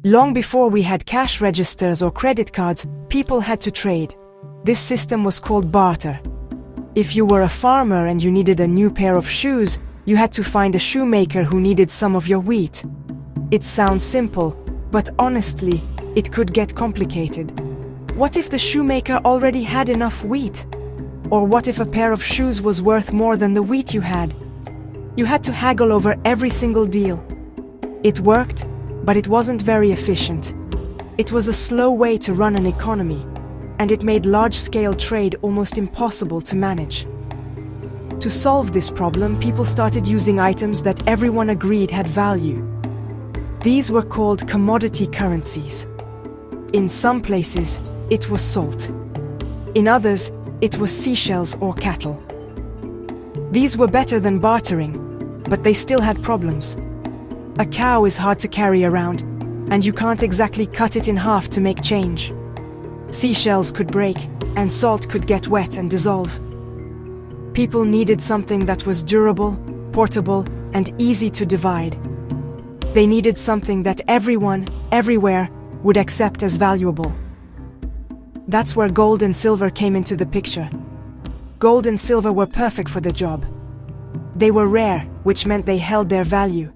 Long before we had cash registers or credit cards, people had to trade. This system was called barter. If you were a farmer and you needed a new pair of shoes, you had to find a shoemaker who needed some of your wheat. It sounds simple, but honestly, it could get complicated. What if the shoemaker already had enough wheat? Or what if a pair of shoes was worth more than the wheat you had? You had to haggle over every single deal. It worked, but it wasn't very efficient. It was a slow way to run an economy, and it made large-scale trade almost impossible to manage. To solve this problem, people started using items that everyone agreed had value. These were called commodity currencies. In some places, it was salt. In others, it was seashells or cattle. These were better than bartering, but they still had problems. A cow is hard to carry around, and you can't exactly cut it in half to make change. Seashells could break, and salt could get wet and dissolve. People needed something that was durable, portable, and easy to divide. They needed something that everyone, everywhere, would accept as valuable. That's where gold and silver came into the picture. Gold and silver were perfect for the job. They were rare, which meant they held their value.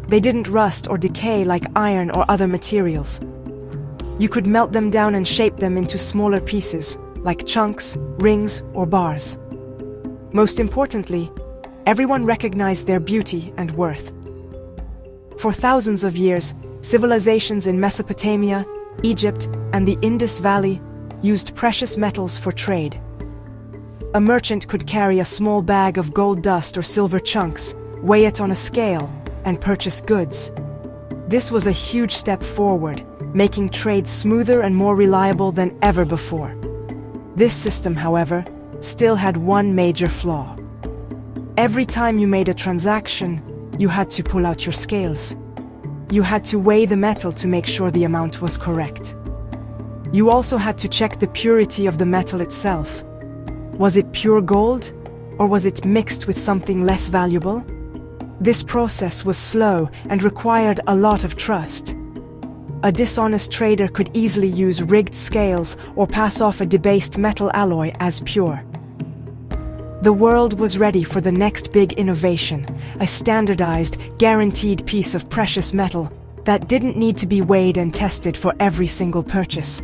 They didn't rust or decay like iron or other materials. You could melt them down and shape them into smaller pieces, like chunks, rings, or bars. Most importantly, everyone recognized their beauty and worth. For thousands of years, civilizations in Mesopotamia, Egypt, and the Indus Valley used precious metals for trade. A merchant could carry a small bag of gold dust or silver chunks, weigh it on a scale, and purchase goods. This was a huge step forward, making trade smoother and more reliable than ever before. This system, however, still had one major flaw. Every time you made a transaction, you had to pull out your scales. You had to weigh the metal to make sure the amount was correct. You also had to check the purity of the metal itself. Was it pure gold, or was it mixed with something less valuable? This process was slow and required a lot of trust. A dishonest trader could easily use rigged scales or pass off a debased metal alloy as pure. The world was ready for the next big innovation, a standardized, guaranteed piece of precious metal that didn't need to be weighed and tested for every single purchase.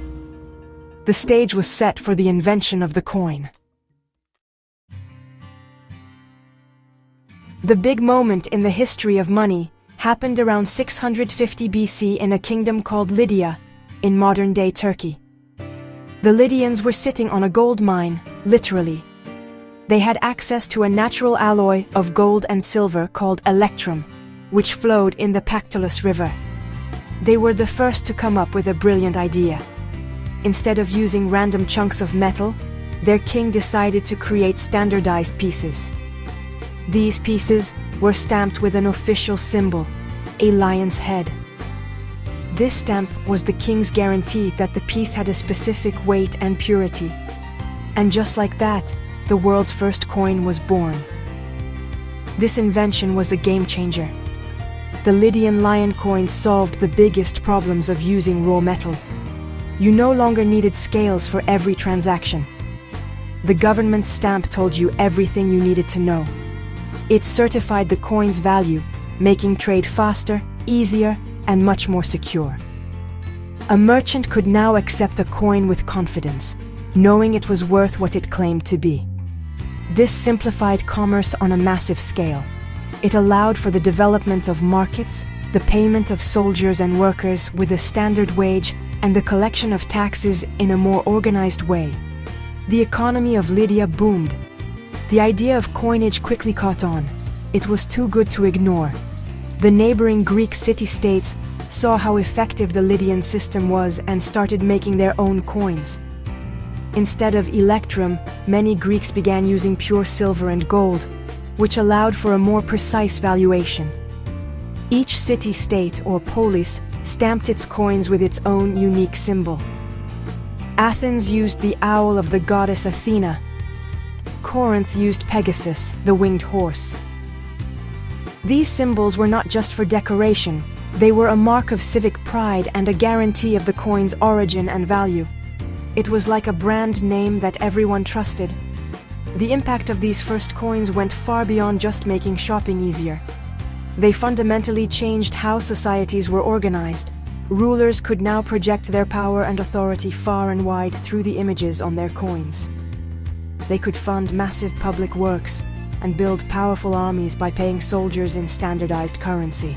The stage was set for the invention of the coin. The big moment in the history of money happened around 650 BC in a kingdom called Lydia, in modern-day Turkey. The Lydians were sitting on a gold mine, literally. They had access to a natural alloy of gold and silver called electrum, which flowed in the Pactolus River. They were the first to come up with a brilliant idea. Instead of using random chunks of metal, their king decided to create standardized pieces. These pieces were stamped with an official symbol, a lion's head. This stamp was the king's guarantee that the piece had a specific weight and purity. And just like that, the world's first coin was born. This invention was a game changer. The Lydian lion coin solved the biggest problems of using raw metal. You no longer needed scales for every transaction. The government's stamp told you everything you needed to know. It certified the coin's value, making trade faster, easier, and much more secure. A merchant could now accept a coin with confidence, knowing it was worth what it claimed to be. This simplified commerce on a massive scale. It allowed for the development of markets, the payment of soldiers and workers with a standard wage, and the collection of taxes in a more organized way. The economy of Lydia boomed. The idea of coinage quickly caught on. It was too good to ignore. The neighboring Greek city-states saw how effective the Lydian system was and started making their own coins. Instead of electrum, many Greeks began using pure silver and gold, which allowed for a more precise valuation. Each city-state or polis stamped its coins with its own unique symbol. Athens used the owl of the goddess Athena. Corinth used Pegasus, the winged horse. These symbols were not just for decoration, They were a mark of civic pride and a guarantee of the coin's origin and value. It was like a brand name that everyone trusted. The impact of these first coins went far beyond just making shopping easier. They fundamentally changed how societies were organized. Rulers could now project their power and authority far and wide through the images on their coins. They could fund massive public works and build powerful armies by paying soldiers in standardized currency.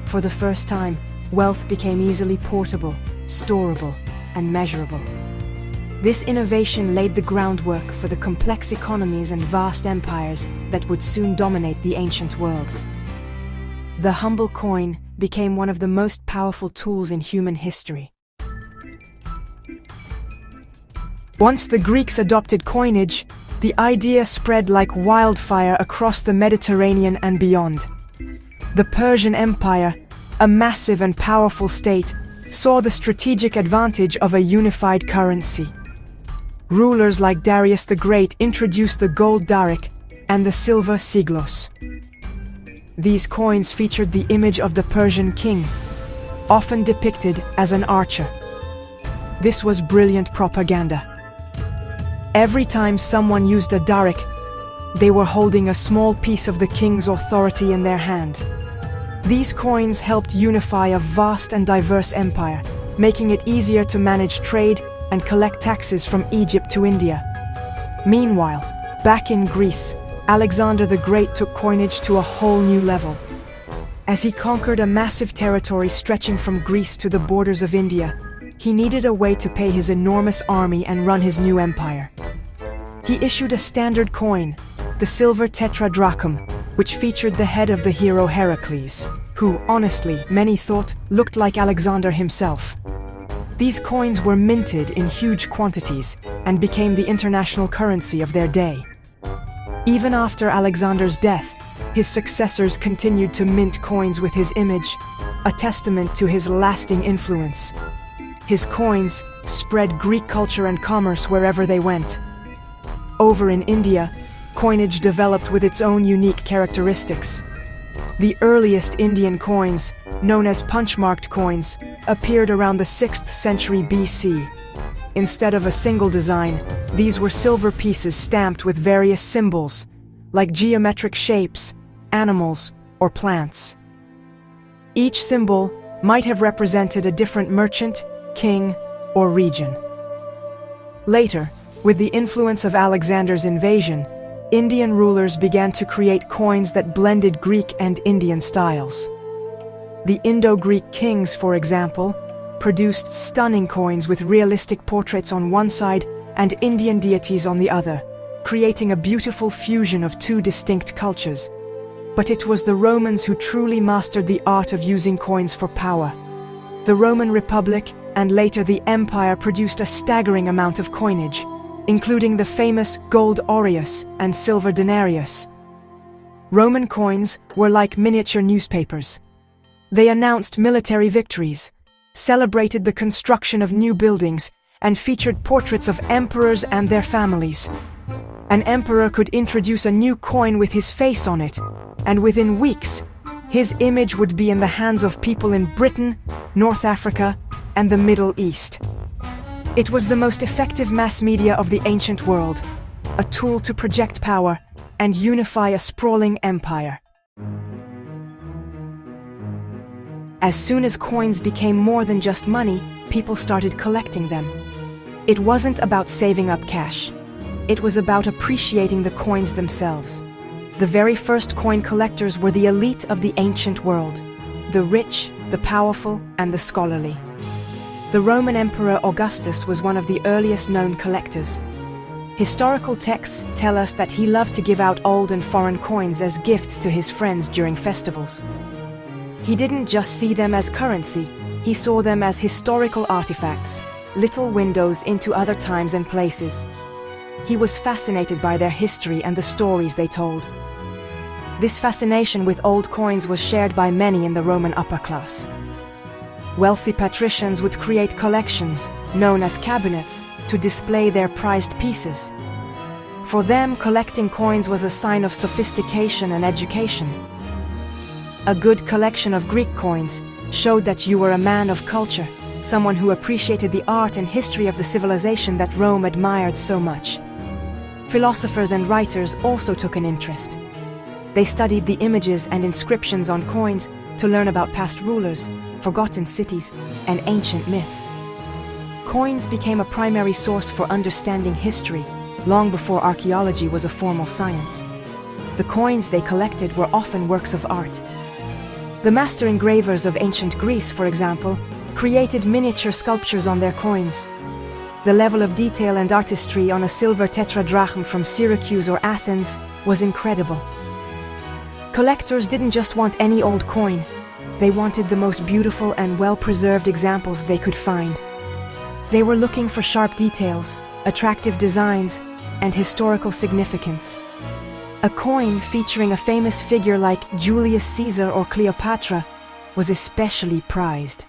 For the first time, wealth became easily portable, storable, and measurable. This innovation laid the groundwork for the complex economies and vast empires that would soon dominate the ancient world. The humble coin became one of the most powerful tools in human history. Once the Greeks adopted coinage, the idea spread like wildfire across the Mediterranean and beyond. The Persian Empire, a massive and powerful state, saw the strategic advantage of a unified currency. Rulers like Darius the Great introduced the gold daric and the silver siglos. These coins featured the image of the Persian king, often depicted as an archer. This was brilliant propaganda. Every time someone used a daric, they were holding a small piece of the king's authority in their hand. These coins helped unify a vast and diverse empire, making it easier to manage trade and collect taxes from Egypt to India. Meanwhile, back in Greece, Alexander the Great took coinage to a whole new level. As he conquered a massive territory stretching from Greece to the borders of India, he needed a way to pay his enormous army and run his new empire. He issued a standard coin, the silver tetradrachm, which featured the head of the hero Heracles, who, honestly, many thought looked like Alexander himself. These coins were minted in huge quantities and became the international currency of their day. Even after Alexander's death, his successors continued to mint coins with his image, a testament to his lasting influence. His coins spread Greek culture and commerce wherever they went. Over in India, coinage developed with its own unique characteristics. The earliest Indian coins, known as punch-marked coins, appeared around the 6th century BC. Instead of a single design, these were silver pieces stamped with various symbols, like geometric shapes, animals, or plants. Each symbol might have represented a different merchant, king, or region. Later, with the influence of Alexander's invasion, Indian rulers began to create coins that blended Greek and Indian styles. The Indo-Greek kings, for example, produced stunning coins with realistic portraits on one side and Indian deities on the other, creating a beautiful fusion of two distinct cultures. But it was the Romans who truly mastered the art of using coins for power. The Roman Republic and later the Empire produced a staggering amount of coinage, including the famous gold aureus and silver denarius. Roman coins were like miniature newspapers. They announced military victories, celebrated the construction of new buildings, and featured portraits of emperors and their families. An emperor could introduce a new coin with his face on it, and within weeks, his image would be in the hands of people in Britain, North Africa, and the Middle East. It was the most effective mass media of the ancient world, a tool to project power and unify a sprawling empire. As soon as coins became more than just money, people started collecting them. It wasn't about saving up cash. It was about appreciating the coins themselves. The very first coin collectors were the elite of the ancient world, the rich, the powerful, and the scholarly. The Roman Emperor Augustus was one of the earliest known collectors. Historical texts tell us that he loved to give out old and foreign coins as gifts to his friends during festivals. He didn't just see them as currency, he saw them as historical artifacts, little windows into other times and places. He was fascinated by their history and the stories they told. This fascination with old coins was shared by many in the Roman upper class. Wealthy patricians would create collections, known as cabinets, to display their prized pieces. For them, collecting coins was a sign of sophistication and education. A good collection of Greek coins showed that you were a man of culture, someone who appreciated the art and history of the civilization that Rome admired so much. Philosophers and writers also took an interest. They studied the images and inscriptions on coins to learn about past rulers, forgotten cities, and ancient myths. Coins became a primary source for understanding history long before archaeology was a formal science. The coins they collected were often works of art. The master engravers of ancient Greece, for example, created miniature sculptures on their coins. The level of detail and artistry on a silver tetradrachm from Syracuse or Athens was incredible. Collectors didn't just want any old coin. They wanted the most beautiful and well-preserved examples they could find. They were looking for sharp details, attractive designs, and historical significance. A coin featuring a famous figure like Julius Caesar or Cleopatra was especially prized.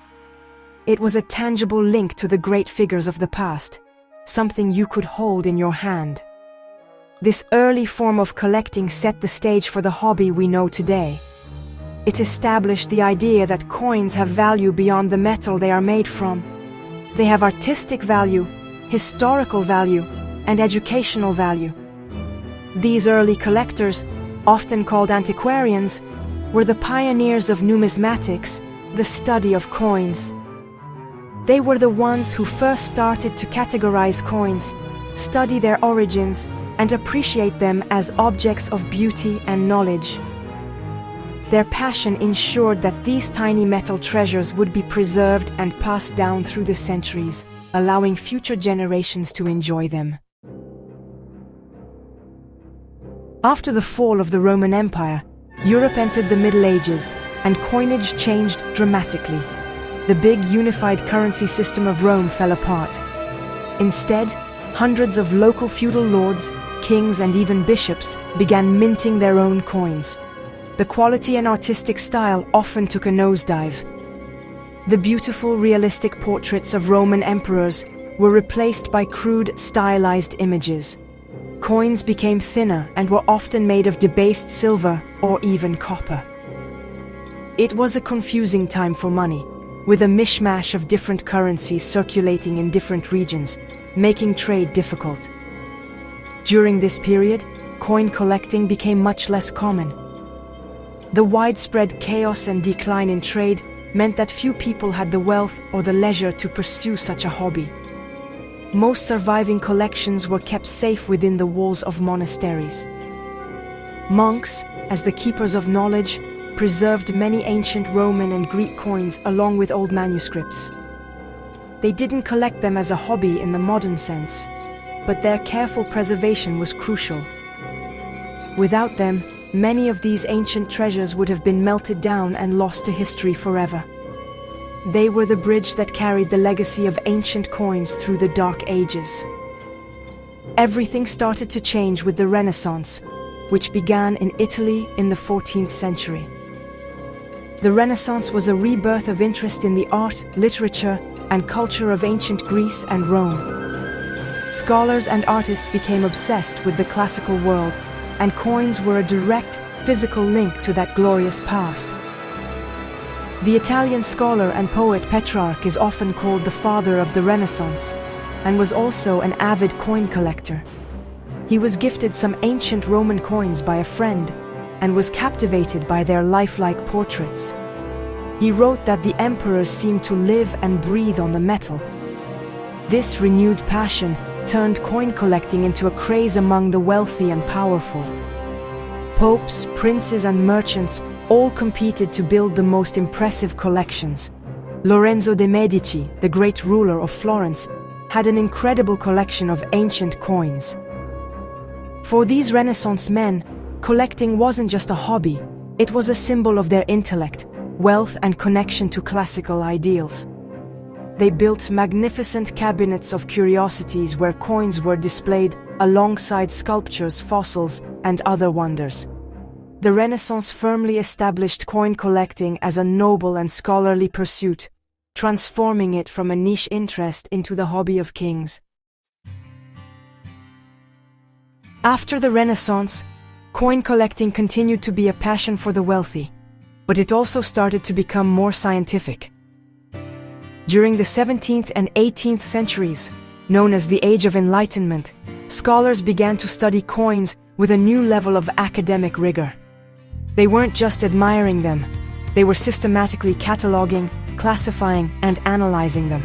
It was a tangible link to the great figures of the past, something you could hold in your hand. This early form of collecting set the stage for the hobby we know today. It established the idea that coins have value beyond the metal they are made from. They have artistic value, historical value, and educational value. These early collectors, often called antiquarians, were the pioneers of numismatics, the study of coins. They were the ones who first started to categorize coins, study their origins, and appreciate them as objects of beauty and knowledge. Their passion ensured that these tiny metal treasures would be preserved and passed down through the centuries, allowing future generations to enjoy them. After the fall of the Roman Empire, Europe entered the Middle Ages, and coinage changed dramatically. The big unified currency system of Rome fell apart. Instead, hundreds of local feudal lords, kings, and even bishops began minting their own coins. The quality and artistic style often took a nosedive. The beautiful, realistic portraits of Roman emperors were replaced by crude, stylized images. Coins became thinner and were often made of debased silver or even copper. It was a confusing time for money, with a mishmash of different currencies circulating in different regions, making trade difficult. During this period, coin collecting became much less common. The widespread chaos and decline in trade meant that few people had the wealth or the leisure to pursue such a hobby. Most surviving collections were kept safe within the walls of monasteries. Monks, as the keepers of knowledge, preserved many ancient Roman and Greek coins along with old manuscripts. They didn't collect them as a hobby in the modern sense, but their careful preservation was crucial. Without them, many of these ancient treasures would have been melted down and lost to history forever. They were the bridge that carried the legacy of ancient coins through the Dark Ages. Everything started to change with the Renaissance, which began in Italy in the 14th century. The Renaissance was a rebirth of interest in the art, literature, and culture of ancient Greece and Rome. Scholars and artists became obsessed with the classical world, and coins were a direct, physical link to that glorious past. The Italian scholar and poet Petrarch is often called the father of the Renaissance, and was also an avid coin collector. He was gifted some ancient Roman coins by a friend, and was captivated by their lifelike portraits. He wrote that the emperors seemed to live and breathe on the metal. This renewed passion turned coin collecting into a craze among the wealthy and powerful. Popes, princes, and merchants all competed to build the most impressive collections. Lorenzo de' Medici, the great ruler of Florence, had an incredible collection of ancient coins. For these Renaissance men, collecting wasn't just a hobby, it was a symbol of their intellect, wealth, and connection to classical ideals. They built magnificent cabinets of curiosities where coins were displayed alongside sculptures, fossils, and other wonders. The Renaissance firmly established coin collecting as a noble and scholarly pursuit, transforming it from a niche interest into the hobby of kings. After the Renaissance, coin collecting continued to be a passion for the wealthy. but it also started to become more scientific. During the 17th and 18th centuries, known as the Age of Enlightenment, scholars began to study coins with a new level of academic rigor. They weren't just admiring them, they were systematically cataloging, classifying, and analyzing them.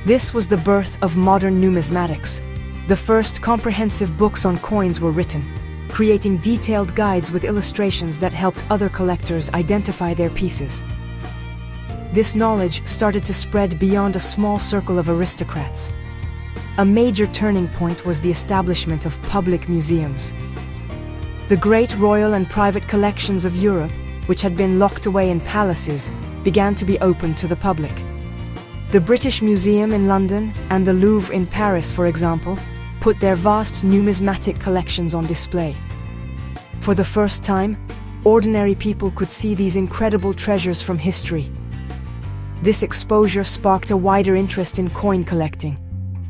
This was the birth of modern numismatics. The first comprehensive books on coins were written, creating detailed guides with illustrations that helped other collectors identify their pieces. This knowledge started to spread beyond a small circle of aristocrats. A major turning point was the establishment of public museums. The great royal and private collections of Europe, which had been locked away in palaces, began to be opened to the public. The British Museum in London and the Louvre in Paris, for example, put their vast numismatic collections on display. For the first time, ordinary people could see these incredible treasures from history. This exposure sparked a wider interest in coin collecting.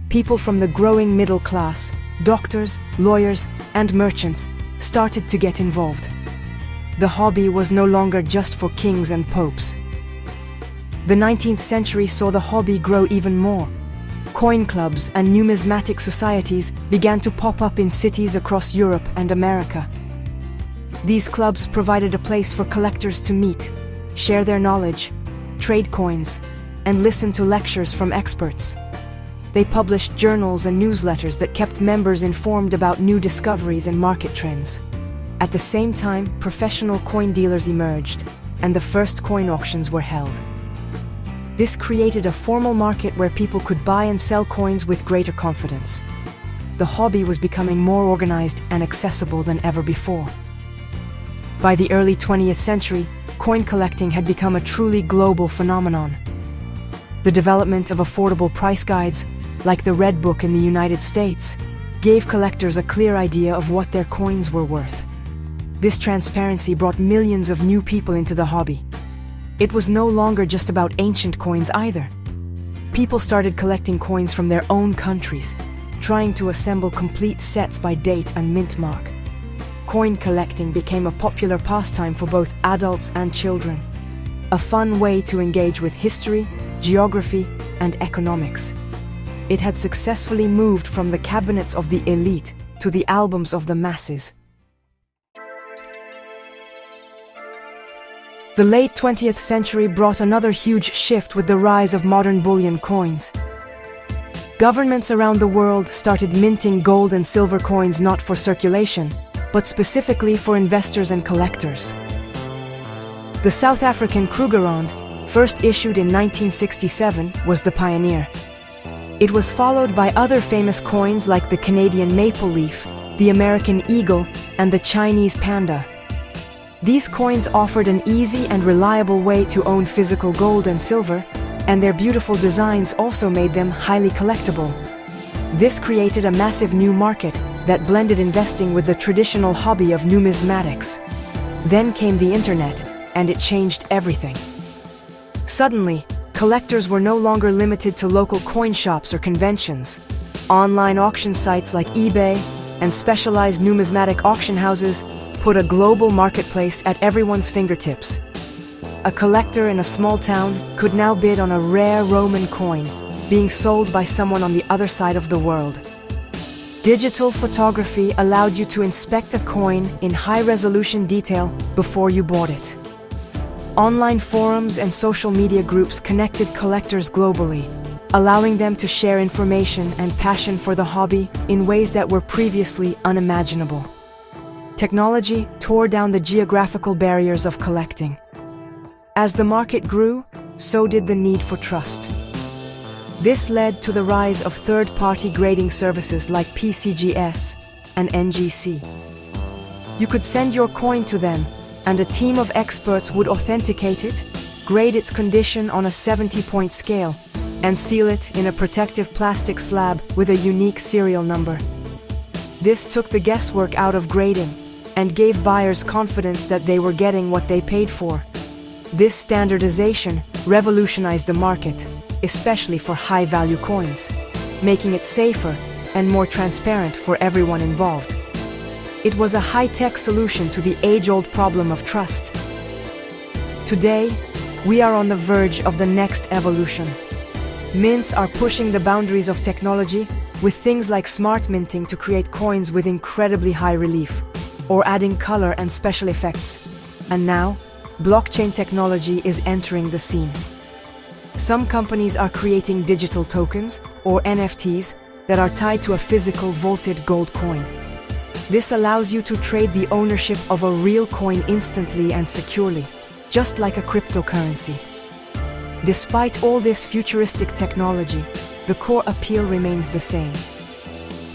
People from the growing middle class, doctors, lawyers, and merchants started to get involved. The hobby was no longer just for kings and popes. The 19th century saw the hobby grow even more. Coin clubs and numismatic societies began to pop up in cities across Europe and America. These clubs provided a place for collectors to meet, share their knowledge, trade coins, and listen to lectures from experts. They published journals and newsletters that kept members informed about new discoveries and market trends. At the same time, professional coin dealers emerged, and the first coin auctions were held. This created a formal market where people could buy and sell coins with greater confidence. The hobby was becoming more organized and accessible than ever before. By the early 20th century, coin collecting had become a truly global phenomenon. The development of affordable price guides, like the Red Book in the United States, gave collectors a clear idea of what their coins were worth. This transparency brought millions of new people into the hobby. It was no longer just about ancient coins either. People started collecting coins from their own countries, trying to assemble complete sets by date and mint mark. Coin collecting became a popular pastime for both adults and children, a fun way to engage with history, geography, and economics. It had successfully moved from the cabinets of the elite to the albums of the masses. The late 20th century brought another huge shift with the rise of modern bullion coins. Governments around the world started minting gold and silver coins not for circulation, but specifically for investors and collectors. The South African Krugerrand, first issued in 1967, was the pioneer. It was followed by other famous coins like the Canadian maple leaf, the American eagle, and the Chinese panda. These coins offered an easy and reliable way to own physical gold and silver, and their beautiful designs also made them highly collectible. This created a massive new market that blended investing with the traditional hobby of numismatics. Then came the internet, and it changed everything. Suddenly, collectors were no longer limited to local coin shops or conventions. Online auction sites like eBay and specialized numismatic auction houses put a global marketplace at everyone's fingertips. A collector in a small town could now bid on a rare Roman coin being sold by someone on the other side of the world. Digital photography allowed you to inspect a coin in high-resolution detail before you bought it. Online forums and social media groups connected collectors globally, allowing them to share information and passion for the hobby in ways that were previously unimaginable. Technology tore down the geographical barriers of collecting. As the market grew, so did the need for trust. This led to the rise of third-party grading services like PCGS and NGC. You could send your coin to them, and a team of experts would authenticate it, grade its condition on a 70-point scale, and seal it in a protective plastic slab with a unique serial number. This took the guesswork out of grading and gave buyers confidence that they were getting what they paid for. This standardization revolutionized the market, especially for high-value coins, making it safer and more transparent for everyone involved. It was a high-tech solution to the age-old problem of trust. Today, we are on the verge of the next evolution. Mints are pushing the boundaries of technology with things like smart minting to create coins with incredibly high relief, or adding color and special effects. And now, blockchain technology is entering the scene. Some companies are creating digital tokens, or NFTs, that are tied to a physical vaulted gold coin. This allows you to trade the ownership of a real coin instantly and securely, just like a cryptocurrency. Despite all this futuristic technology, the core appeal remains the same.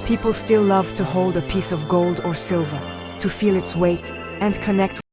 People still love to hold a piece of gold or silver, to feel its weight and connect